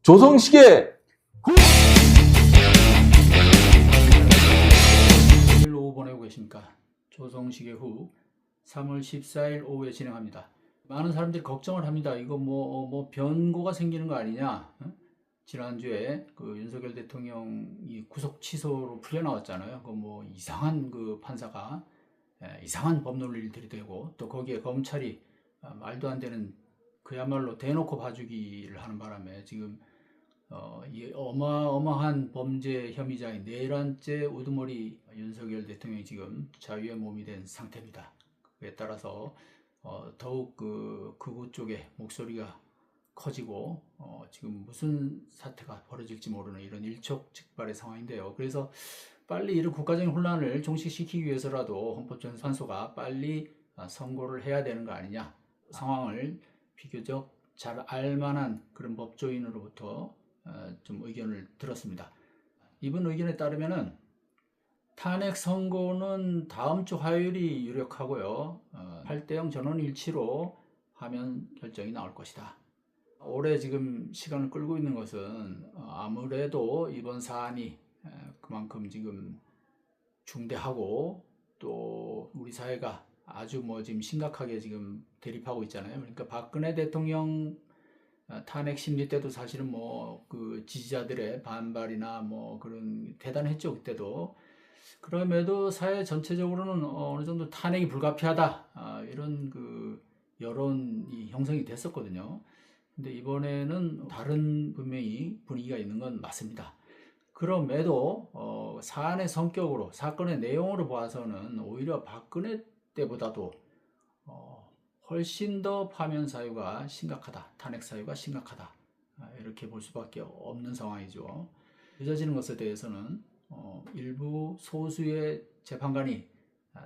조성식의 오늘 오후 보내고 계십니까? 조성식의 후 3월 14일 오후에 진행합니다. 많은 사람들이 걱정을 합니다. 이거 뭐 변고가 생기는 거 아니냐? 지난주에 그 윤석열 대통령이 구속 취소로 풀려나왔잖아요. 그 뭐 이상한 그 판사가 이상한 법 논리를 들이대고 또 거기에 검찰이 말도 안 되는 그야말로 대놓고 봐주기를 하는 바람에 지금 이 어마어마한 범죄 혐의자인 내란죄 우두머리 윤석열 대통령이 지금 자유의 몸이 된 상태입니다. 그에 따라서 더욱 그 극우 쪽의 목소리가 커지고 지금 무슨 사태가 벌어질지 모르는 이런 일촉즉발의 상황인데요. 그래서 빨리 이런 국가적인 혼란을 종식시키기 위해서라도 헌법재판소가 빨리 선고를 해야 되는 거 아니냐. 상황을 비교적 잘 알만한 그런 법조인으로부터 좀 의견을 들었습니다. 이분 의견에 따르면은 탄핵 선고는 다음 주 화요일이 유력하고요. 8대0 전원 일치로 하면 결정이 나올 것이다. 올해 지금 시간을 끌고 있는 것은 아무래도 이번 사안이 그만큼 지금 중대하고 또 우리 사회가 아주 지금 심각하게 지금 대립하고 있잖아요. 그러니까 박근혜 대통령 탄핵 심리 때도 사실은 그 지지자들의 반발이나 그런 대단했죠, 그때도. 그럼에도 사회 전체적으로는 어느 정도 탄핵이 불가피하다, 이런 그 여론이 형성이 됐었거든요. 근데 이번에는 다른 분명히 분위기가 있는 건 맞습니다. 그럼에도 사안의 성격으로 사건의 내용으로 봐서는 오히려 박근혜 때보다도 훨씬 더 파면 사유가 심각하다, 탄핵 사유가 심각하다, 이렇게 볼 수밖에 없는 상황이죠. 늦어지는 것에 대해서는 일부 소수의 재판관이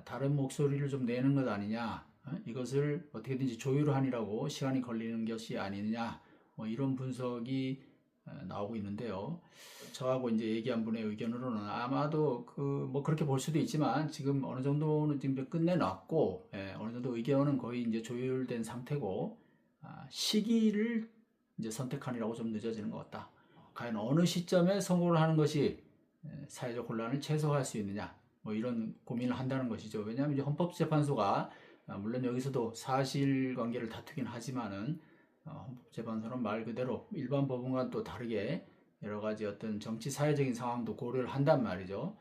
다른 목소리를 좀 내는 것 아니냐, 이것을 어떻게든지 조율하느라고 시간이 걸리는 것이 아니느냐, 이런 분석이 나오고 있는데요. 저하고 이제 얘기한 분의 의견으로는 아마도 그렇게 볼 수도 있지만 지금 어느 정도는 지금 끝내놨고, 어느 정도 의견은 거의 이제 조율된 상태고, 시기를 이제 선택하느라고 좀 늦어지는 것 같다. 과연 어느 시점에 선고를 하는 것이 사회적 혼란을 최소화할 수 있느냐, 이런 고민을 한다는 것이죠. 왜냐하면 이제 헌법재판소가 물론 여기서도 사실관계를 다투긴 하지만은 헌법재판소는 말 그대로 일반 법원과는 또 다르게 여러 가지 어떤 정치 사회적인 상황도 고려를 한단 말이죠.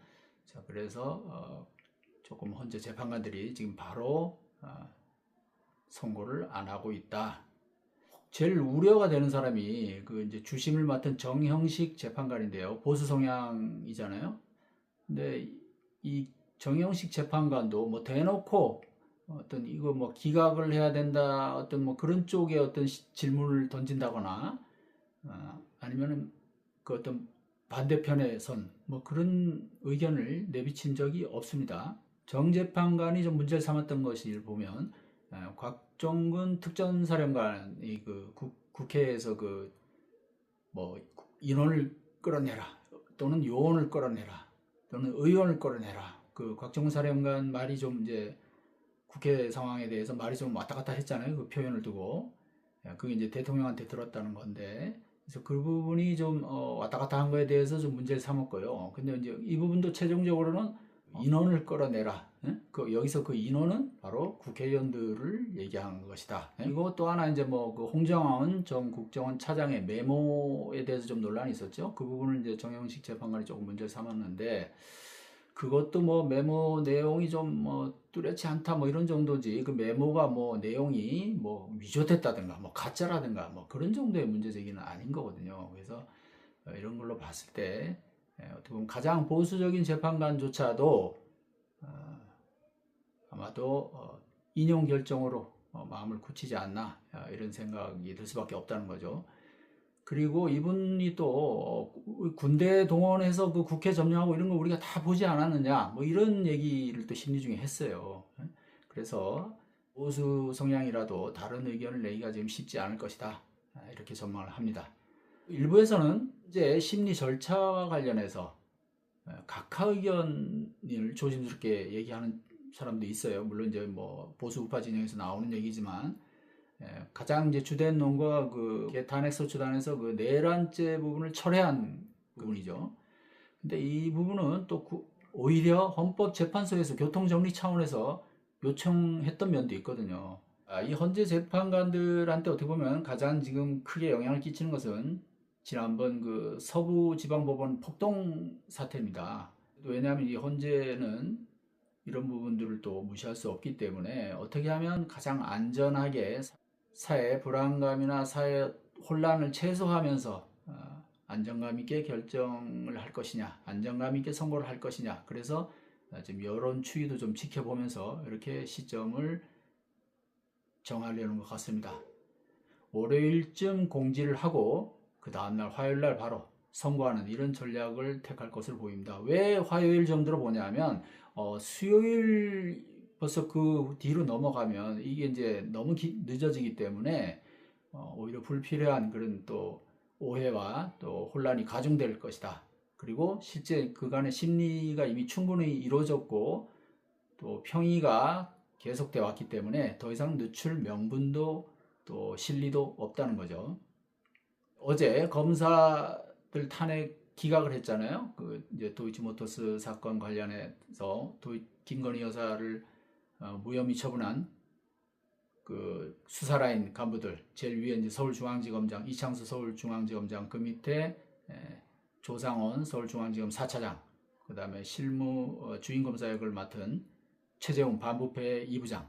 자, 그래서 조금 현재 재판관들이 지금 바로 선고를 안 하고 있다. 제일 우려가 되는 사람이 그 이제 주심을 맡은 정형식 재판관인데요. 보수 성향이잖아요. 근데 이 정형식 재판관도 대놓고 어떤 이거 기각을 해야 된다, 어떤 그런 쪽에 어떤 질문을 던진다거나, 아니면은 그 어떤 반대편에 선 그런 의견을 내비친 적이 없습니다. 정 재판관이 좀 문제를 삼았던 것을 보면 곽종근 특전사령관이 그 국회에서 인원을 끌어내라, 또는 요원을 끌어내라, 또는 의원을 끌어내라. 그 곽종근 사령관 말이 좀 이제 국회 상황에 대해서 말이 좀 왔다 갔다 했잖아요. 그 표현을 두고. 그게 이제 대통령한테 들었다는 건데. 그래서 그 부분이 좀 왔다 갔다 한 거에 대해서 좀 문제를 삼았고요. 근데 이제 이 부분도 최종적으로는 인원을 끌어내라. 여기서 그 인원은 바로 국회의원들을 얘기한 것이다. 그리고 또 하나 이제 그 홍정원 전 국정원 차장의 메모에 대해서 좀 논란이 있었죠. 그 부분을 이제 정형식 재판관이 조금 문제를 삼았는데, 그것도 메모 내용이 좀 뚜렷지 않다 이런 정도지, 그 메모가 내용이 위조됐다든가 가짜라든가 그런 정도의 문제 제기는 아닌 거거든요. 그래서 이런 걸로 봤을 때 어떻게 보면 가장 보수적인 재판관조차도 아마도 인용 결정으로 마음을 굳히지 않나, 이런 생각이 들 수밖에 없다는 거죠. 그리고 이분이 또 군대 동원해서 그 국회 점령하고 이런 거 우리가 다 보지 않았느냐, 이런 얘기를 또 심리 중에 했어요. 그래서 보수 성향이라도 다른 의견을 내기가 지금 쉽지 않을 것이다, 이렇게 전망을 합니다. 일부에서는 이제 심리 절차와 관련해서 각하 의견을 조심스럽게 얘기하는 사람도 있어요. 물론 이제 보수 우파 진영에서 나오는 얘기지만, 가장 이제 주된 논거가 그 탄핵소추단에서 그 내란죄 부분을 철회한 부분이죠. 근데 이 부분은 또 오히려 헌법재판소에서 교통정리 차원에서 요청했던 면도 있거든요. 이 헌재 재판관들한테 어떻게 보면 가장 지금 크게 영향을 끼치는 것은 지난번 그 서부지방법원 폭동 사태입니다. 왜냐하면 이 헌재는 이런 부분들을 또 무시할 수 없기 때문에 어떻게 하면 가장 안전하게 사회 불안감이나 사회 혼란을 최소화하면서 안정감 있게 결정을 할 것이냐, 안정감 있게 선고를 할 것이냐. 그래서 지금 여론 추이도 좀 지켜보면서 이렇게 시점을 정하려는 것 같습니다. 월요일쯤 공지를 하고 그 다음날 화요일날 바로 선고하는 이런 전략을 택할 것으로 보입니다. 왜 화요일 정도로 보냐면 수요일 벌써 그 뒤로 넘어가면 이게 이제 너무 늦어지기 때문에 오히려 불필요한 그런 또 오해와 또 혼란이 가중될 것이다. 그리고 실제 그간의 심리가 이미 충분히 이루어졌고 또 평의가 계속되어 왔기 때문에 더 이상 늦출 명분도 또 실리도 없다는 거죠. 어제 검사들 탄핵 기각을 했잖아요. 그 이제 도이치모터스 사건 관련해서 김건희 여사를 무혐의 처분한 그 수사라인 간부들, 제일 위에 이제 서울중앙지검장 이창수 서울중앙지검장, 그 밑에 조상원 서울중앙지검 4차장, 그 다음에 실무 주임검사 역을 맡은 최재훈 반부패 2부장.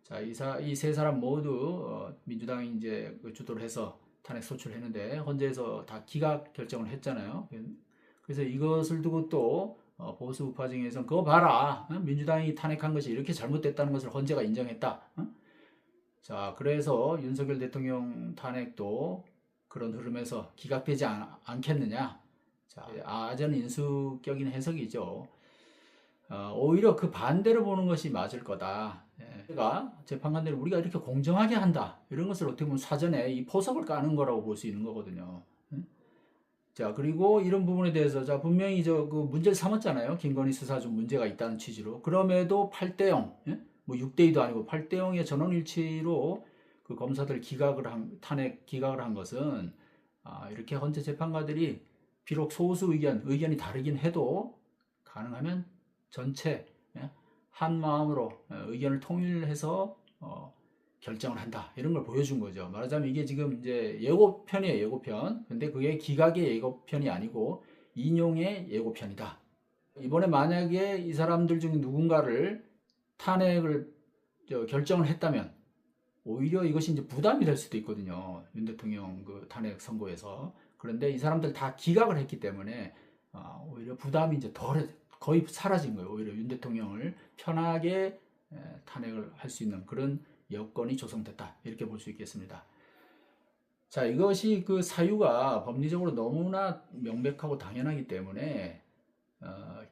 자, 이 세 사람 모두 민주당이 이제 주도를 해서 탄핵 소추했는데 헌재에서 다 기각 결정을 했잖아요. 그래서 이것을 두고 또 보수 우파 중에서는 그거 봐라, 민주당이 탄핵한 것이 이렇게 잘못됐다는 것을 헌재가 인정했다. 자, 그래서 윤석열 대통령 탄핵도 그런 흐름에서 기각되지 않겠느냐. 자, 아전인수격인 해석이죠. 오히려 그 반대로 보는 것이 맞을 거다. 그러니까 재판관들이 우리가 이렇게 공정하게 한다, 이런 것을 어떻게 보면 사전에 이 포석을 까는 거라고 볼 수 있는 거거든요. 자, 그리고 이런 부분에 대해서 자, 분명히 그 문제를 삼았잖아요. 김건희 수사 중 문제가 있다는 취지로. 그럼에도 8대0, 뭐 6대2도 아니고 8대0의 전원일치로 그 검사들 탄핵 기각을 한 것은 이렇게 헌재 재판관들이 비록 소수 의견이 다르긴 해도 가능하면 전체 한 마음으로 의견을 통일해서 결정을 한다, 이런 걸 보여준 거죠. 말하자면 이게 지금 이제 예고편이에요, 예고편. 근데 그게 기각의 예고편이 아니고 인용의 예고편이다. 이번에 만약에 이 사람들 중 누군가를 탄핵을 결정을 했다면 오히려 이것이 이제 부담이 될 수도 있거든요. 윤 대통령 그 탄핵 선고에서. 그런데 이 사람들 다 기각을 했기 때문에 오히려 부담이 이제 거의 사라진 거예요. 오히려 윤 대통령을 편하게 탄핵을 할 수 있는 그런 여건이 조성됐다, 이렇게 볼 수 있겠습니다. 자, 이것이 그 사유가 법리적으로 너무나 명백하고 당연하기 때문에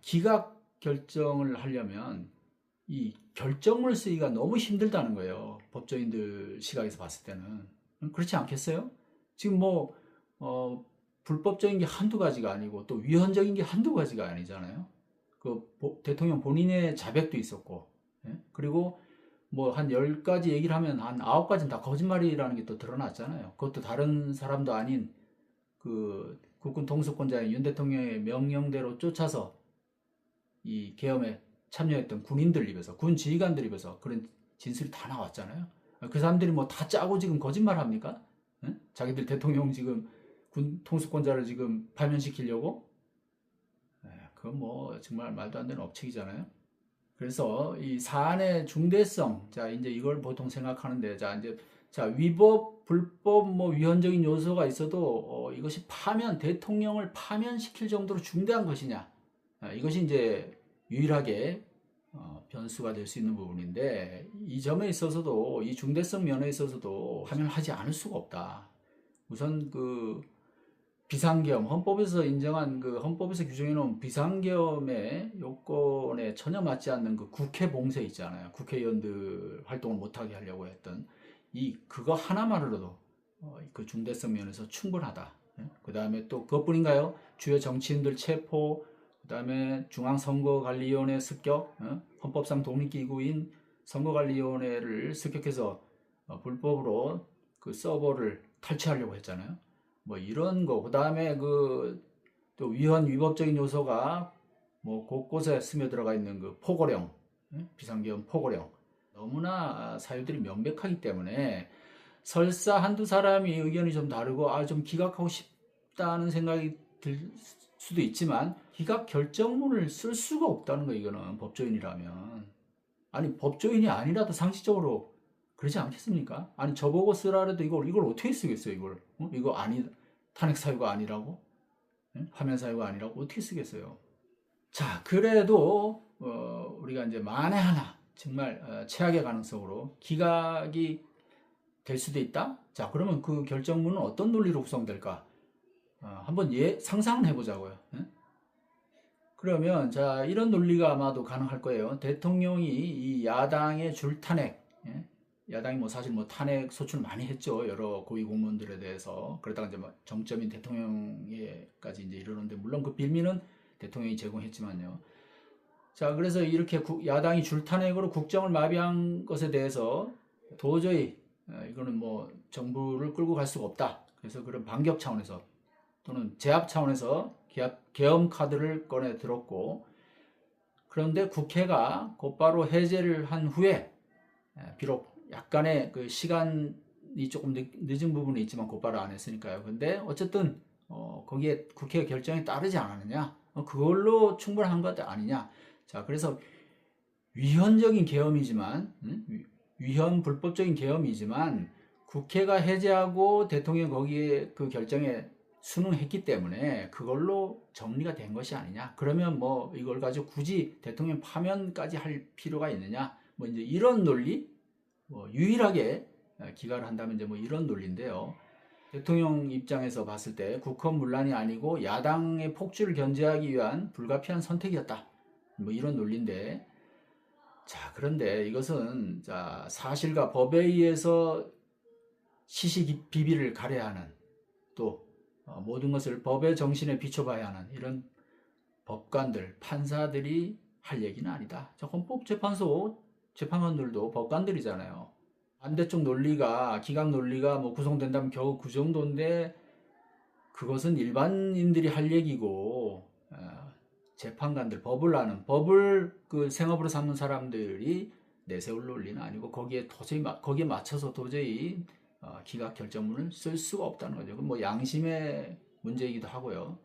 기각 결정을 하려면 이 결정물 쓰기가 너무 힘들다는 거예요. 법조인들 시각에서 봤을 때는. 그렇지 않겠어요? 지금 뭐 불법적인 게 한두 가지가 아니고 또 위헌적인 게 한두 가지가 아니잖아요. 그 대통령 본인의 자백도 있었고, 그리고 뭐 한 10가지 얘기를 하면 한 9가지는 다 거짓말이라는 게 또 드러났잖아요. 그것도 다른 사람도 아닌 그 국군 통수권자인 윤 대통령의 명령대로 쫓아서 이 계엄에 참여했던 군인들 입에서, 군 지휘관들 입에서 그런 진술이 다 나왔잖아요. 그 사람들이 뭐 다 짜고 지금 거짓말 합니까? 자기들 대통령 지금 군 통수권자를 지금 파면시키려고? 그건 뭐 정말 말도 안 되는 업체이잖아요. 그래서 이 사안의 중대성, 자, 이제 이걸 보통 생각하는데, 위법, 불법, 뭐 위헌적인 요소가 있어도 이것이 대통령을 파면시킬 정도로 중대한 것이냐, 이것이 이제 유일하게 변수가 될 수 있는 부분인데, 이 점에 있어서도, 이 중대성 면에 있어서도 파면하지 않을 수가 없다. 우선 그 비상계엄, 헌법에서 인정한 헌법에서 규정해 놓은 비상계엄의 요건에 전혀 맞지 않는 그 국회 봉쇄 있잖아요. 국회의원들 활동을 못하게 하려고 했던 그거 하나만으로도 그 중대성 면에서 충분하다. 그 다음에 또 그것뿐인가요? 주요 정치인들 체포, 그 다음에 중앙선거관리위원회 습격, 헌법상 독립기구인 선거관리위원회를 습격해서 불법으로 그 서버를 탈취하려고 했잖아요. 뭐 이런 거, 그 다음에 그 또 위헌위법적인 요소가 뭐 곳곳에 스며들어가 있는 그 포고령, 비상계엄 포고령, 너무나 사유들이 명백하기 때문에 설사 한두 사람이 의견이 좀 다르고 좀 기각하고 싶다는 생각이 들 수도 있지만 기각 결정문을 쓸 수가 없다는 거, 이거는 법조인이라면. 아니 법조인이 아니라도 상식적으로 그러지 않겠습니까? 아니 저보고 쓰라래도 이걸 어떻게 쓰겠어요, 이걸? 이거 아니, 탄핵 사유가 아니라고? 화면 사유가 아니라고 어떻게 쓰겠어요? 자, 그래도 우리가 이제 만에 하나 정말 최악의 가능성으로 기각이 될 수도 있다. 자, 그러면 그 결정문은 어떤 논리로 구성될까? 한번 상상을 해보자고요. 그러면 자, 이런 논리가 아마도 가능할 거예요. 대통령이 이 야당의 줄탄핵, 야당이 뭐 사실 뭐 탄핵 소추를 많이 했죠. 여러 고위 공무원들에 대해서. 그러다가 이제 뭐 정점인 대통령에까지 이제 이르는데, 물론 그 빌미는 대통령이 제공했지만요. 자, 그래서 이렇게 야당이 줄탄핵으로 국정을 마비한 것에 대해서 도저히 이거는 뭐 정부를 끌고 갈 수가 없다. 그래서 그런 반격 차원에서 또는 제압 차원에서 계엄 카드를 꺼내 들었고, 그런데 국회가 곧바로 해제를 한 후에 비록 약간의 그 시간이 조금 늦은 부분이 있지만 곧바로 안 했으니까요. 근데 어쨌든 거기에 국회 결정에 따르지 않았느냐? 그걸로 충분한 것 아니냐? 자, 그래서 위헌적인 계엄이지만, 위헌 불법적인 계엄이지만 국회가 해제하고 대통령이 거기에 그 결정에 순응했기 때문에 그걸로 정리가 된 것이 아니냐. 그러면 뭐 이걸 가지고 굳이 대통령 파면까지 할 필요가 있느냐. 뭐 이제 이런 논리, 뭐 유일하게 기각을 한다면 이제 뭐 이런 논리인데요. 대통령 입장에서 봤을 때 국헌문란이 아니고 야당의 폭주를 견제하기 위한 불가피한 선택이었다. 뭐 이런 논리인데, 자, 그런데 이것은 자, 사실과 법에 의해서 시시비비를 가려야 하는, 또 모든 것을 법의 정신에 비춰봐야 하는 이런 법관들, 판사들이 할 얘기는 아니다. 자, 헌법재판소 재판관들도 법관들이잖아요. 반대쪽 논리가, 기각 논리가 뭐 구성된다면 겨우 그 정도인데, 그것은 일반인들이 할 얘기고, 재판관들, 법을 아는, 법을 그 생업으로 삼는 사람들이 내세울 논리는 아니고, 거기에 맞춰서 도저히 기각 결정문을 쓸 수가 없다는 거죠. 그건 뭐 양심의 문제이기도 하고요.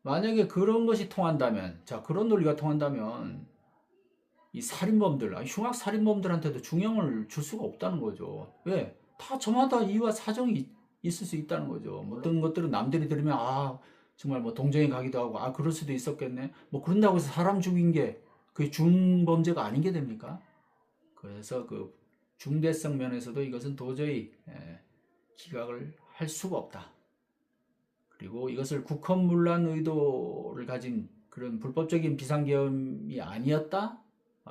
만약에 그런 것이 통한다면, 자, 그런 논리가 통한다면 이 살인범들, 흉악 살인범들한테도 중형을 줄 수가 없다는 거죠. 왜? 다 저마다 이유와 사정이 있을 수 있다는 거죠. 뭐 어떤 것들은 남들이 들으면 정말 뭐 동정이 가기도 하고 그럴 수도 있었겠네. 뭐 그런다고 해서 사람 죽인 게 그게 중범죄가 아닌 게 됩니까? 그래서 그 중대성 면에서도 이것은 도저히 기각을 할 수가 없다. 그리고 이것을 국헌문란 의도를 가진 그런 불법적인 비상계엄이 아니었다?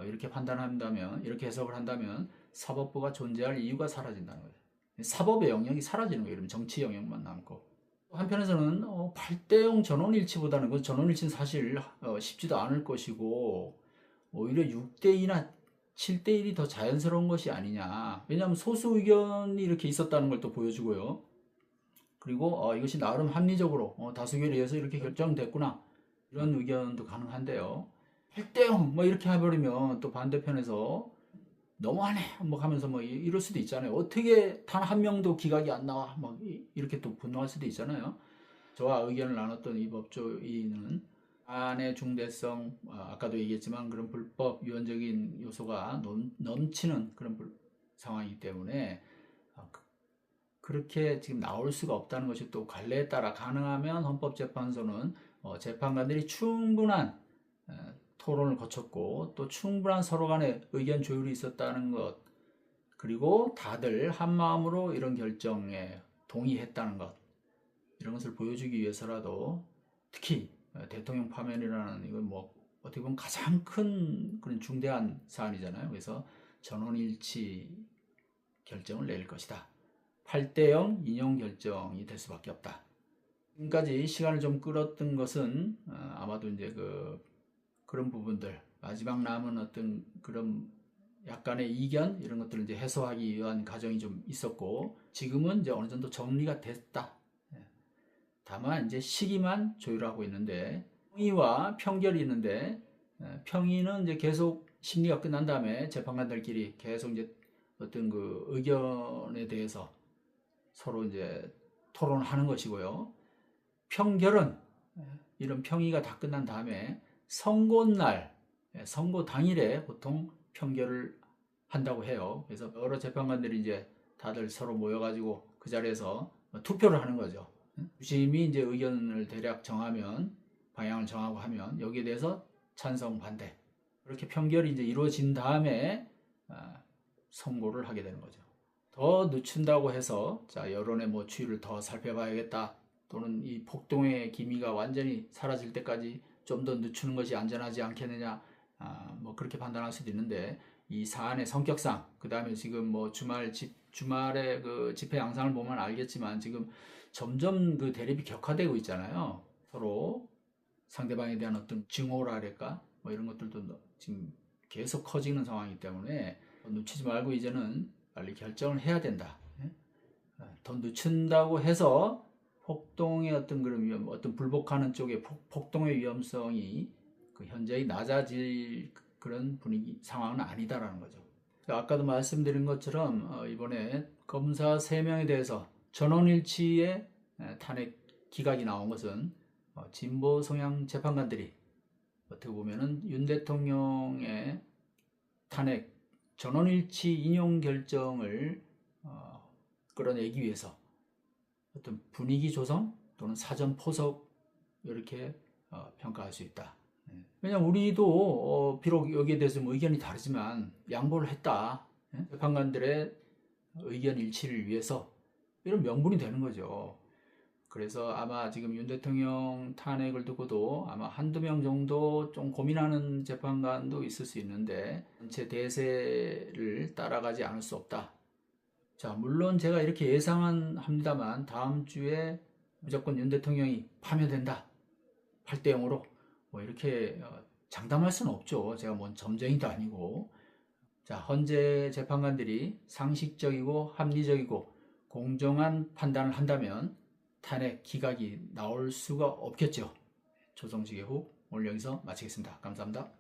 이렇게 판단한다면, 이렇게 해석을 한다면 사법부가 존재할 이유가 사라진다는 거예요. 사법의 영역이 사라지는 거예요. 그러면 정치 영역만 남고. 한편에서는 8대0 전원일치보다는, 그 전원일치는 사실 쉽지도 않을 것이고 오히려 6대2나 7대1이 더 자연스러운 것이 아니냐. 왜냐하면 소수 의견이 이렇게 있었다는 걸 또 보여주고요. 그리고 이것이 나름 합리적으로 다수결에 의해서 이렇게 결정됐구나, 이런 의견도 가능한데요. 8대0 뭐 이렇게 해버리면 또 반대편에서 너무하네 뭐 하면서 뭐 이럴 수도 있잖아요. 어떻게 단 한 명도 기각이 안 나와, 뭐 이렇게 또 분노할 수도 있잖아요. 저와 의견을 나눴던 이 법조인은 안의 중대성, 아까도 얘기했지만 그런 불법 위헌적인 요소가 넘치는 그런 상황이기 때문에 그렇게 지금 나올 수가 없다는 것이, 또 관례에 따라 가능하면 헌법재판소는 재판관들이 충분한 토론을 거쳤고 또 충분한 서로 간의 의견 조율이 있었다는 것, 그리고 다들 한마음으로 이런 결정에 동의했다는 것, 이런 것을 보여주기 위해서라도, 특히 대통령 파면이라는 이건 뭐 어떻게 보면 가장 큰 그런 중대한 사안이잖아요. 그래서 전원일치 결정을 내릴 것이다. 8대0 인용 결정이 될 수밖에 없다. 지금까지 시간을 좀 끌었던 것은 아마도 이제 그런 부분들, 마지막 남은 어떤 그런 약간의 이견 이런 것들을 이제 해소하기 위한 과정이 좀 있었고, 지금은 이제 어느 정도 정리가 됐다. 다만 이제 시기만 조율하고 있는데, 평의와 평결이 있는데, 평의는 이제 계속 심리가 끝난 다음에 재판관들끼리 계속 이제 어떤 그 의견에 대해서 서로 이제 토론하는 것이고요. 평결은 이런 평의가 다 끝난 다음에 선고날, 선고 당일에 보통 평결을 한다고 해요. 그래서 여러 재판관들이 이제 다들 서로 모여가지고 그 자리에서 투표를 하는 거죠. 주심이 이제 의견을 대략 정하면, 방향을 정하고 하면 여기에 대해서 찬성, 반대, 그렇게 평결이 이제 이루어진 다음에 선고를 하게 되는 거죠. 더 늦춘다고 해서 자, 여론의 뭐 추이를 더 살펴봐야겠다, 또는 이 폭동의 기미가 완전히 사라질 때까지 좀 더 늦추는 것이 안전하지 않겠느냐, 뭐 그렇게 판단할 수도 있는데, 이 사안의 성격상, 그 다음에 지금 뭐 주말에 그 집회 양상을 보면 알겠지만 지금 점점 그 대립이 격화되고 있잖아요. 서로 상대방에 대한 어떤 증오랄까 뭐 이런 것들도 지금 계속 커지는 상황이기 때문에 놓치지 말고 이제는 빨리 결정을 해야 된다. 더 늦춘다고 해서 폭동의 어떤 그런 위험, 어떤 불복하는 쪽의 폭동의 위험성이 그 현저히 낮아질 그런 분위기 상황은 아니다라는 거죠. 아까도 말씀드린 것처럼 이번에 검사 3명에 대해서 전원일치의 탄핵 기각이 나온 것은 진보 성향 재판관들이 어떻게 보면은 윤 대통령의 탄핵 전원일치 인용 결정을 끌어내기 위해서 어떤 분위기 조성 또는 사전 포석, 이렇게 평가할 수 있다. 왜냐하면 우리도 비록 여기에 대해서 뭐 의견이 다르지만 양보를 했다. 재판관들의 의견 일치를 위해서, 이런 명분이 되는 거죠. 그래서 아마 지금 윤 대통령 탄핵을 두고도 아마 한두 명 정도 좀 고민하는 재판관도 있을 수 있는데, 전체 대세를 따라가지 않을 수 없다. 자, 물론 제가 이렇게 예상합니다만 다음 주에 무조건 윤 대통령이 파면된다, 8대 0으로 뭐 이렇게 장담할 수는 없죠. 제가 뭔 점쟁이도 아니고. 자, 헌재 재판관들이 상식적이고 합리적이고 공정한 판단을 한다면 탄핵 기각이 나올 수가 없겠죠. 조정식의 후 오늘 여기서 마치겠습니다. 감사합니다.